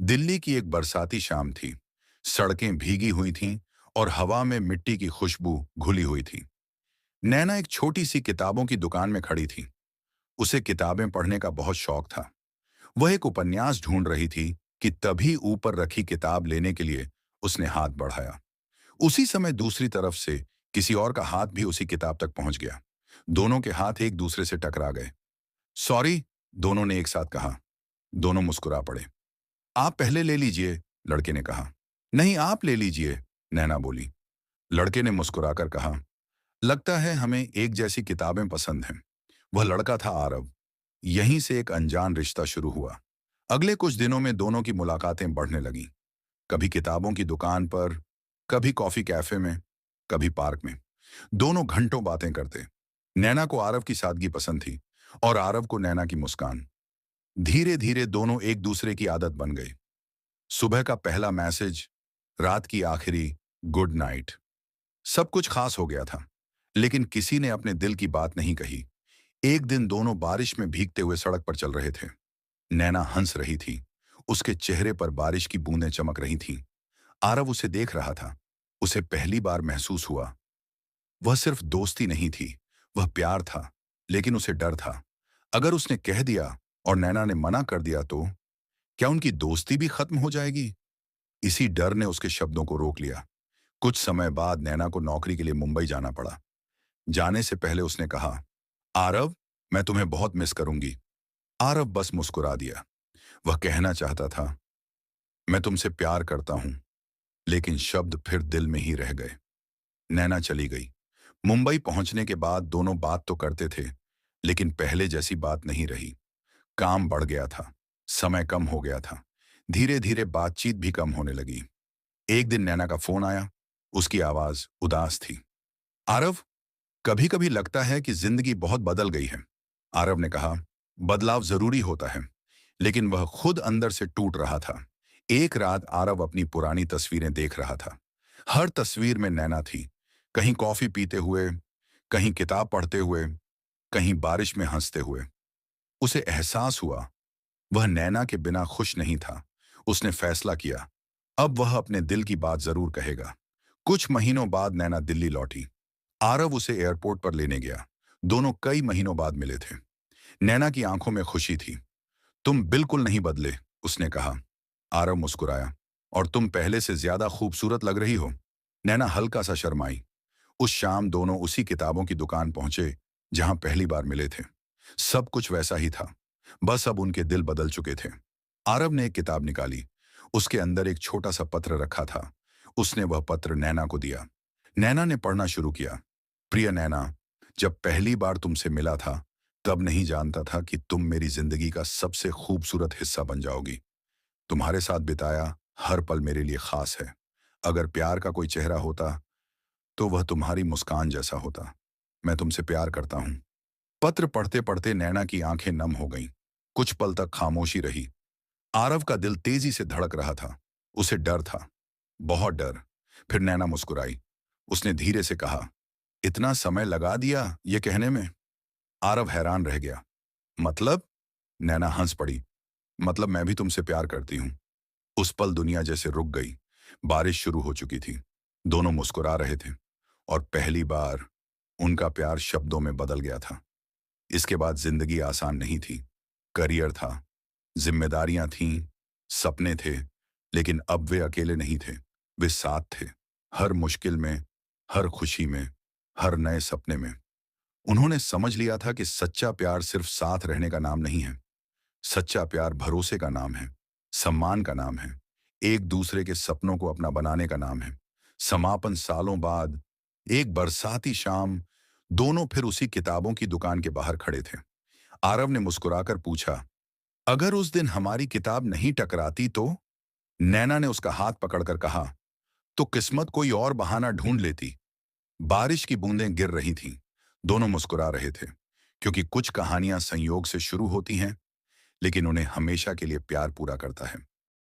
दिल्ली की एक बरसाती शाम थी। सड़कें भीगी हुई थीं और हवा में मिट्टी की खुशबू घुली हुई थी। नैना एक छोटी सी किताबों की दुकान में खड़ी थी। उसे किताबें पढ़ने का बहुत शौक था। वह एक उपन्यास ढूंढ रही थी कि तभी ऊपर रखी किताब लेने के लिए उसने हाथ बढ़ाया। उसी समय दूसरी तरफ से किसी और का हाथ भी उसी किताब तक पहुंच गया। दोनों के हाथ एक दूसरे से टकरा गए। सॉरी, दोनों ने एक साथ कहा। दोनों मुस्कुरा पड़े। आप पहले ले लीजिए, लड़के ने कहा। नहीं, आप ले लीजिए, नैना बोली। लड़के ने मुस्कुराकर कहा, लगता है हमें एक जैसी किताबें पसंद हैं। वह लड़का था आरव। यहीं से एक अनजान रिश्ता शुरू हुआ। अगले कुछ दिनों में दोनों की मुलाकातें बढ़ने लगीं। कभी किताबों की दुकान पर, कभी कॉफी कैफे में, कभी पार्क में। दोनों घंटों बातें करते। नैना को आरव की सादगी पसंद थी और आरव को नैना की मुस्कान। धीरे धीरे दोनों एक दूसरे की आदत बन गए। सुबह का पहला मैसेज, रात की आखिरी गुड नाइट, सब कुछ खास हो गया था। लेकिन किसी ने अपने दिल की बात नहीं कही। एक दिन दोनों बारिश में भीगते हुए सड़क पर चल रहे थे। नैना हंस रही थी। उसके चेहरे पर बारिश की बूंदें चमक रही थीं। आरव उसे देख रहा था। उसे पहली बार महसूस हुआ, वह सिर्फ दोस्ती नहीं थी, वह प्यार था। लेकिन उसे डर था, अगर उसने कह दिया और नैना ने मना कर दिया तो क्या उनकी दोस्ती भी खत्म हो जाएगी? इसी डर ने उसके शब्दों को रोक लिया। कुछ समय बाद नैना को नौकरी के लिए मुंबई जाना पड़ा। जाने से पहले उसने कहा, आरव, मैं तुम्हें बहुत मिस करूंगी। आरव बस मुस्कुरा दिया। वह कहना चाहता था, मैं तुमसे प्यार करता हूं, लेकिन शब्द फिर दिल में ही रह गए। नैना चली गई। मुंबई पहुंचने के बाद दोनों बात तो करते थे, लेकिन पहले जैसी बात नहीं रही। काम बढ़ गया था, समय कम हो गया था। धीरे धीरे बातचीत भी कम होने लगी। एक दिन नैना का फोन आया। उसकी आवाज उदास थी। आरव, कभी कभी लगता है कि जिंदगी बहुत बदल गई है। आरव ने कहा, बदलाव जरूरी होता है। लेकिन वह खुद अंदर से टूट रहा था। एक रात आरव अपनी पुरानी तस्वीरें देख रहा था। हर तस्वीर में नैना थी। कहीं कॉफी पीते हुए, कहीं किताब पढ़ते हुए, कहीं बारिश में हंसते हुए। उसे एहसास हुआ, वह नैना के बिना खुश नहीं था। उसने फैसला किया, अब वह अपने दिल की बात जरूर कहेगा। कुछ महीनों बाद नैना दिल्ली लौटी। आरव उसे एयरपोर्ट पर लेने गया। दोनों कई महीनों बाद मिले थे। नैना की आंखों में खुशी थी। तुम बिल्कुल नहीं बदले, उसने कहा। आरव मुस्कुराया, और तुम पहले से ज्यादा खूबसूरत लग रही हो। नैना हल्का सा शर्माई। उस शाम दोनों उसी किताबों की दुकान पहुंचे जहां पहली बार मिले थे। सब कुछ वैसा ही था, बस अब उनके दिल बदल चुके थे। आरव ने एक किताब निकाली। उसके अंदर एक छोटा सा पत्र रखा था। उसने वह पत्र नैना को दिया। नैना ने पढ़ना शुरू किया। प्रिय नैना, जब पहली बार तुमसे मिला था, तब नहीं जानता था कि तुम मेरी जिंदगी का सबसे खूबसूरत हिस्सा बन जाओगी। तुम्हारे साथ बिताया हर पल मेरे लिए खास है। अगर प्यार का कोई चेहरा होता, तो वह तुम्हारी मुस्कान जैसा होता। मैं तुमसे प्यार करता हूं। पत्र पढ़ते पढ़ते नैना की आंखें नम हो गईं। कुछ पल तक खामोशी रही। आरव का दिल तेजी से धड़क रहा था। उसे डर था, बहुत डर। फिर नैना मुस्कुराई। उसने धीरे से कहा, इतना समय लगा दिया ये कहने में? आरव हैरान रह गया। मतलब? नैना हंस पड़ी। मतलब मैं भी तुमसे प्यार करती हूँ। उस पल दुनिया जैसे रुक गई। बारिश शुरू हो चुकी थी। दोनों मुस्कुरा रहे थे, और पहली बार उनका प्यार शब्दों में बदल गया था। इसके बाद जिंदगी आसान नहीं थी। करियर था, जिम्मेदारियां थीं, सपने थे। लेकिन अब वे अकेले नहीं थे, वे साथ थे। हर मुश्किल में, हर खुशी में, हर नए सपने में। उन्होंने समझ लिया था कि सच्चा प्यार सिर्फ साथ रहने का नाम नहीं है। सच्चा प्यार भरोसे का नाम है, सम्मान का नाम है, एक दूसरे के सपनों को अपना बनाने का नाम है। समापन सालों बाद एक बरसाती शाम दोनों फिर उसी किताबों की दुकान के बाहर खड़े थे। आरव ने मुस्कुराकर पूछा, अगर उस दिन हमारी किताब नहीं टकराती तो? नैना ने उसका हाथ पकड़कर कहा, तो किस्मत कोई और बहाना ढूंढ लेती। बारिश की बूंदें गिर रही थीं। दोनों मुस्कुरा रहे थे, क्योंकि कुछ कहानियां संयोग से शुरू होती हैं, लेकिन उन्हें हमेशा के लिए प्यार पूरा करता है।